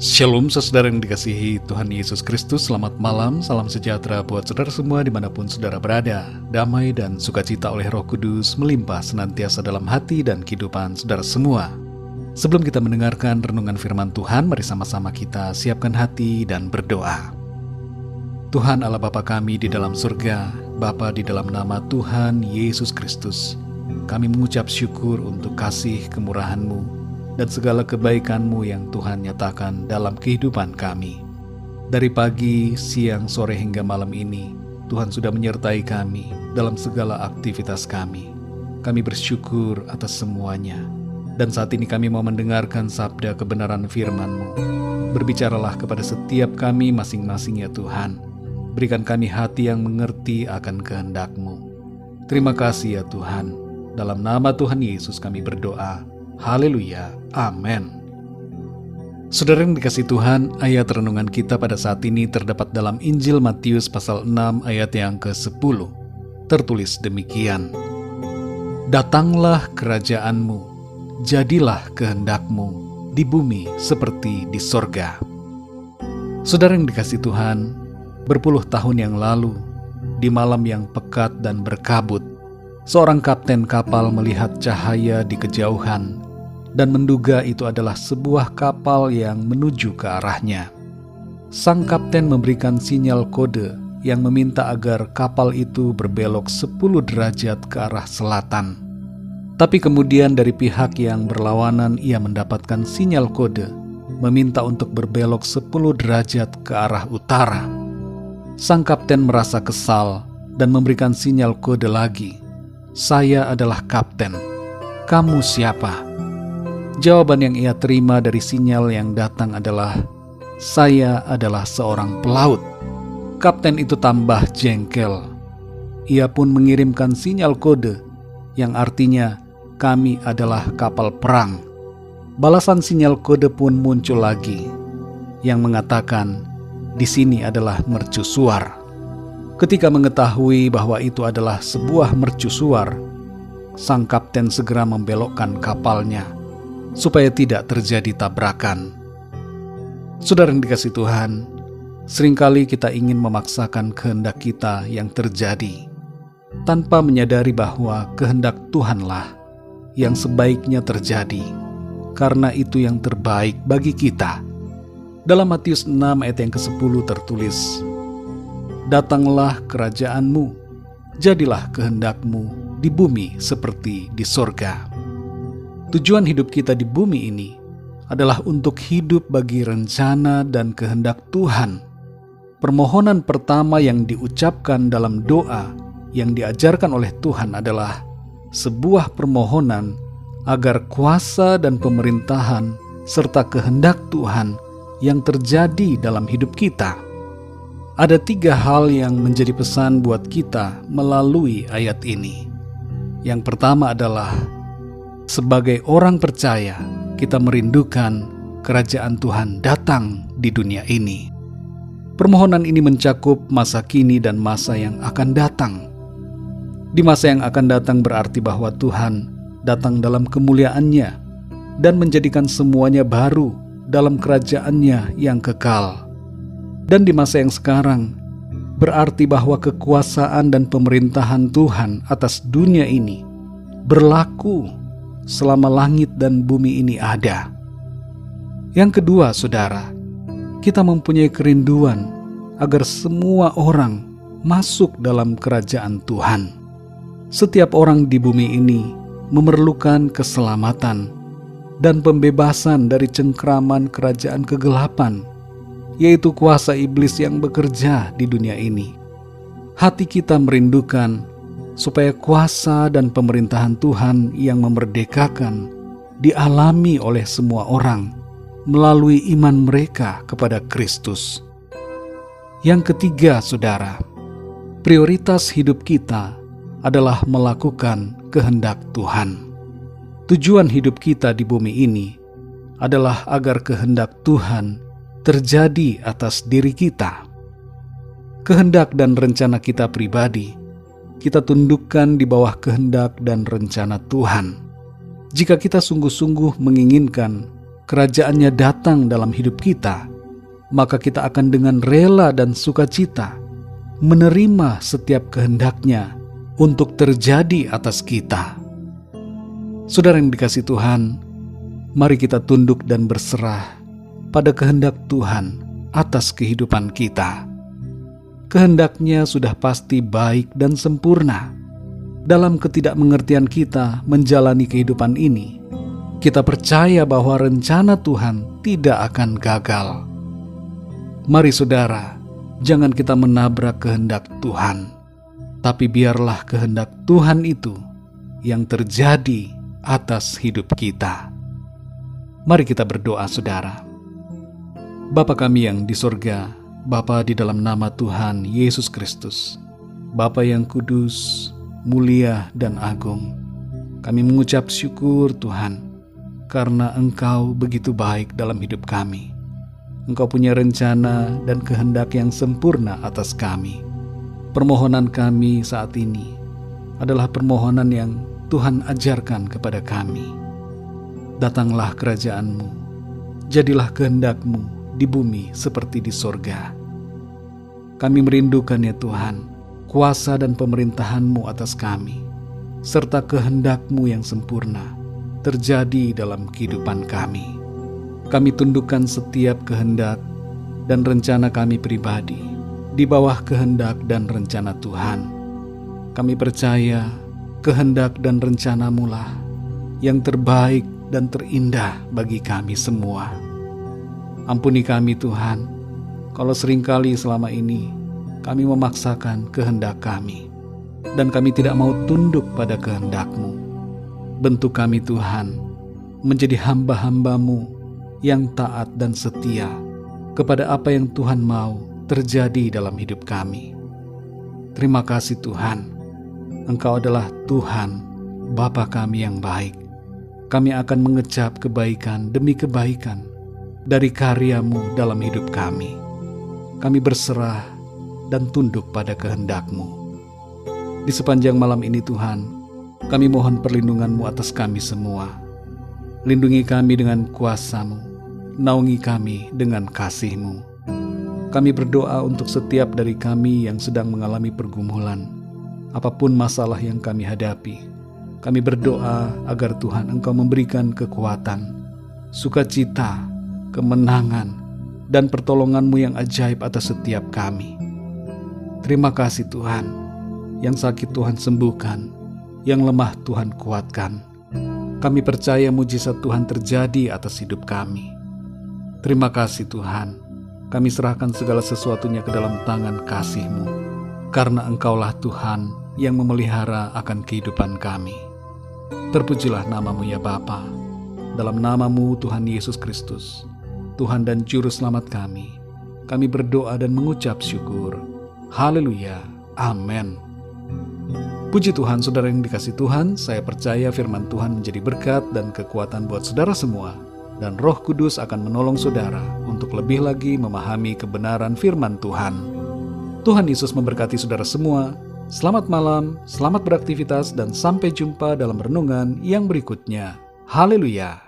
Shalom saudara yang dikasihi Tuhan Yesus Kristus. Selamat malam, salam sejahtera buat saudara semua dimanapun saudara berada. Damai dan sukacita oleh Roh Kudus melimpah senantiasa dalam hati dan kehidupan saudara semua. Sebelum kita mendengarkan renungan firman Tuhan, mari sama-sama kita siapkan hati dan berdoa. Tuhan Allah Bapa kami di dalam surga, Bapa di dalam nama Tuhan Yesus Kristus, kami mengucap syukur untuk kasih kemurahan-Mu dan segala kebaikan-Mu yang Tuhan nyatakan dalam kehidupan kami. Dari pagi, siang, sore hingga malam ini, Tuhan sudah menyertai kami dalam segala aktivitas kami. Kami bersyukur atas semuanya. Dan saat ini kami mau mendengarkan sabda kebenaran firman-Mu. Berbicaralah kepada setiap kami masing-masing ya Tuhan. Berikan kami hati yang mengerti akan kehendak-Mu. Terima kasih ya Tuhan. Dalam nama Tuhan Yesus kami berdoa. Haleluya, amin. Saudara yang dikasihi Tuhan, ayat renungan kita pada saat ini terdapat dalam Injil Matius pasal 6 ayat yang ke-10. Tertulis demikian: Datanglah kerajaan-Mu, jadilah kehendak-Mu di bumi seperti di sorga. Saudara yang dikasihi Tuhan, berpuluh tahun yang lalu, di malam yang pekat dan berkabut, seorang kapten kapal melihat cahaya di kejauhan dan menduga itu adalah sebuah kapal yang menuju ke arahnya. Sang kapten memberikan sinyal kode yang meminta agar kapal itu berbelok 10 derajat ke arah selatan. Tapi kemudian dari pihak yang berlawanan ia mendapatkan sinyal kode meminta untuk berbelok 10 derajat ke arah utara. Sang kapten merasa kesal dan memberikan sinyal kode lagi. Saya adalah kapten. Kamu siapa? Jawaban yang ia terima dari sinyal yang datang adalah, saya adalah seorang pelaut. Kapten itu tambah jengkel. Ia pun mengirimkan sinyal kode yang artinya kami adalah kapal perang. Balasan sinyal kode pun muncul lagi yang mengatakan di sini adalah mercusuar. Ketika mengetahui bahwa itu adalah sebuah mercusuar, sang kapten segera membelokkan kapalnya supaya tidak terjadi tabrakan. Saudara yang dikasihi Tuhan, seringkali kita ingin memaksakan kehendak kita yang terjadi, tanpa menyadari bahwa kehendak Tuhanlah yang sebaiknya terjadi, karena itu yang terbaik bagi kita. Dalam Matius 6 ayat yang ke-10 tertulis, Datanglah kerajaan-Mu, jadilah kehendak-Mu di bumi seperti di sorga. Tujuan hidup kita di bumi ini adalah untuk hidup bagi rencana dan kehendak Tuhan. Permohonan pertama yang diucapkan dalam doa yang diajarkan oleh Tuhan adalah sebuah permohonan agar kuasa dan pemerintahan serta kehendak Tuhan yang terjadi dalam hidup kita. Ada 3 hal yang menjadi pesan buat kita melalui ayat ini. Yang pertama adalah, sebagai orang percaya, kita merindukan kerajaan Tuhan datang di dunia ini. Permohonan ini mencakup masa kini dan masa yang akan datang. Di masa yang akan datang berarti bahwa Tuhan datang dalam kemuliaannya dan menjadikan semuanya baru dalam kerajaannya yang kekal. Dan di masa yang sekarang berarti bahwa kekuasaan dan pemerintahan Tuhan atas dunia ini berlaku selama langit dan bumi ini ada. Yang kedua, saudara, kita mempunyai kerinduan agar semua orang masuk dalam kerajaan Tuhan. Setiap orang di bumi ini memerlukan keselamatan dan pembebasan dari cengkraman kerajaan kegelapan, yaitu kuasa iblis yang bekerja di dunia ini. Hati kita merindukan supaya kuasa dan pemerintahan Tuhan yang memerdekakan dialami oleh semua orang melalui iman mereka kepada Kristus. Yang ketiga, saudara, prioritas hidup kita adalah melakukan kehendak Tuhan. Tujuan hidup kita di bumi ini adalah agar kehendak Tuhan terjadi atas diri kita. Kehendak dan rencana kita pribadi kita tundukkan di bawah kehendak dan rencana Tuhan. Jika kita sungguh-sungguh menginginkan Kerajaan-Nya datang dalam hidup kita, maka kita akan dengan rela dan sukacita menerima setiap kehendak-Nya untuk terjadi atas kita. Saudara yang dikasihi Tuhan, mari kita tunduk dan berserah pada kehendak Tuhan atas kehidupan kita. Kehendak-Nya sudah pasti baik dan sempurna. Dalam ketidakmengertian kita menjalani kehidupan ini, kita percaya bahwa rencana Tuhan tidak akan gagal. Mari saudara, jangan kita menabrak kehendak Tuhan, tapi biarlah kehendak Tuhan itu yang terjadi atas hidup kita. Mari kita berdoa saudara. Bapa kami yang di sorga, Bapa di dalam nama Tuhan Yesus Kristus, Bapa yang kudus, mulia dan agung, kami mengucap syukur Tuhan, karena Engkau begitu baik dalam hidup kami. Engkau punya rencana dan kehendak yang sempurna atas kami. Permohonan kami saat ini adalah permohonan yang Tuhan ajarkan kepada kami. Datanglah kerajaan-Mu, jadilah kehendak-Mu di bumi seperti di sorga. Kami merindukan ya Tuhan, kuasa dan pemerintahan-Mu atas kami, serta kehendak-Mu yang sempurna terjadi dalam kehidupan kami. Kami tundukkan setiap kehendak dan rencana kami pribadi di bawah kehendak dan rencana Tuhan. Kami percaya kehendak dan rencana-Mu lah yang terbaik dan terindah bagi kami semua. Ampuni kami Tuhan, kalau seringkali selama ini kami memaksakan kehendak kami, dan kami tidak mau tunduk pada kehendak-Mu. Bentuk kami Tuhan, menjadi hamba-hamba-Mu yang taat dan setia kepada apa yang Tuhan mau terjadi dalam hidup kami. Terima kasih Tuhan, Engkau adalah Tuhan, Bapa kami yang baik. Kami akan mengecap kebaikan demi kebaikan dari karya-Mu dalam hidup kami. Kami berserah dan tunduk pada kehendak-Mu. Di sepanjang malam ini Tuhan, kami mohon perlindungan-Mu atas kami semua. Lindungi kami dengan kuasa-Mu, naungi kami dengan kasih-Mu. Kami berdoa untuk setiap dari kami yang sedang mengalami pergumulan, apapun masalah yang kami hadapi. Kami berdoa agar Tuhan Engkau memberikan kekuatan, sukacita, kemenangan, dan pertolongan-Mu yang ajaib atas setiap kami. Terima kasih Tuhan, yang sakit Tuhan sembuhkan, yang lemah Tuhan kuatkan. Kami percaya mujizat Tuhan terjadi atas hidup kami. Terima kasih Tuhan, kami serahkan segala sesuatunya ke dalam tangan kasih-Mu, karena Engkaulah Tuhan yang memelihara akan kehidupan kami. Terpujilah nama-Mu ya Bapa. Dalam nama-Mu Tuhan Yesus Kristus, Tuhan dan Juru Selamat kami berdoa dan mengucap syukur. Haleluya, amin. Puji Tuhan, saudara yang dikasihi Tuhan, saya percaya firman Tuhan menjadi berkat dan kekuatan buat saudara semua, dan Roh Kudus akan menolong saudara untuk lebih lagi memahami kebenaran firman Tuhan. Tuhan Yesus memberkati saudara semua. Selamat malam, selamat beraktivitas, dan sampai jumpa dalam renungan yang berikutnya. Haleluya.